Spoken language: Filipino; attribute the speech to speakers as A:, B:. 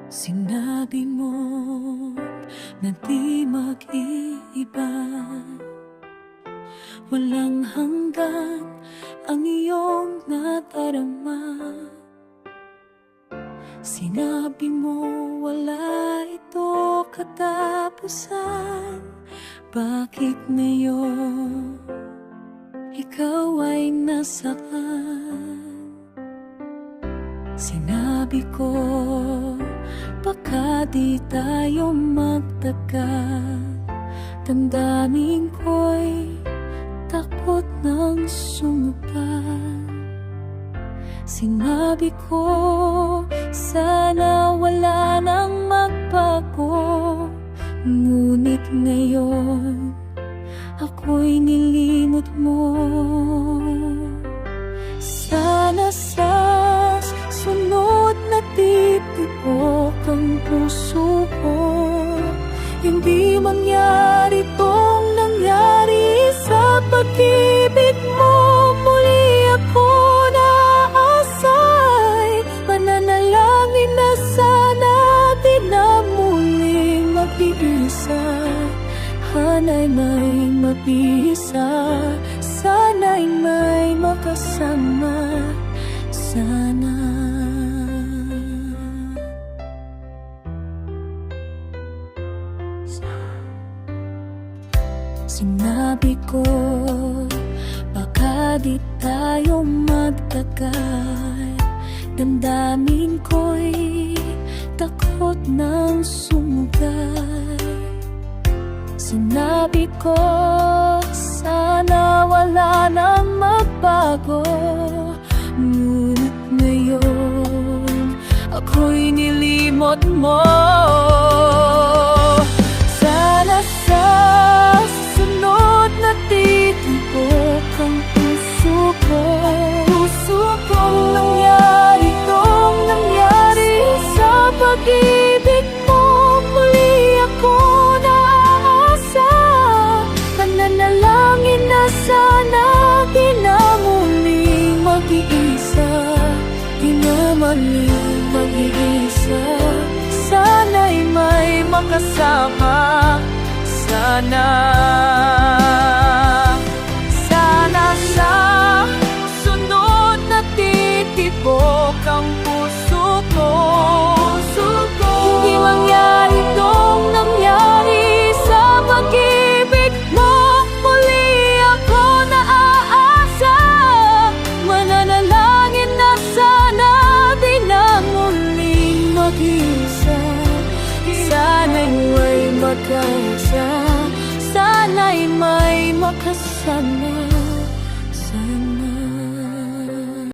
A: Sinabi mo na di mag-iiba, walang hanggan ang iyong nadarama. Sinabi mo wala ito katapusan. Bakit ngayon ikaw ay nasaan? Sinabi ko baka di tayo magtagal. Damdamin ko'y takot ng sumupan. Sinabi ko sana wala nang magbago. Ngunit ngayon ako'y nilimot mo. Sana sa sunod na titibok ang puso ko, hindi mangyari tong nangyari sa pag-ibig mo. Muli ako naasay, mananalangin na sana di na muling mag-iisa. Sana'y may mabisa, sana'y may makasama, sana. Sinabi ko baka di tayo magtagal. Damdamin ko'y takot ng sumugay. Sinabi ko sana wala nang magbago. Ngunit ngayon ako'y nilimot mo. Sana sa susunod na titibok ang puso ko. Nangyari tong nangyari sa pag-ibig mo. Muli ako naasa, mananalangin na sana di na muling mag-iisa. Di na muling mag-iisa, sana'y may makasama, sana. Sana sa sunod na titibok ang puso ko. Hindi mangyari tong nangyari sa pag-ibig mo. Muli ako naaasa, mananalangin na sana di na muling mag-isa. Sana'y may magkaisa, sana'y may makasama, sana.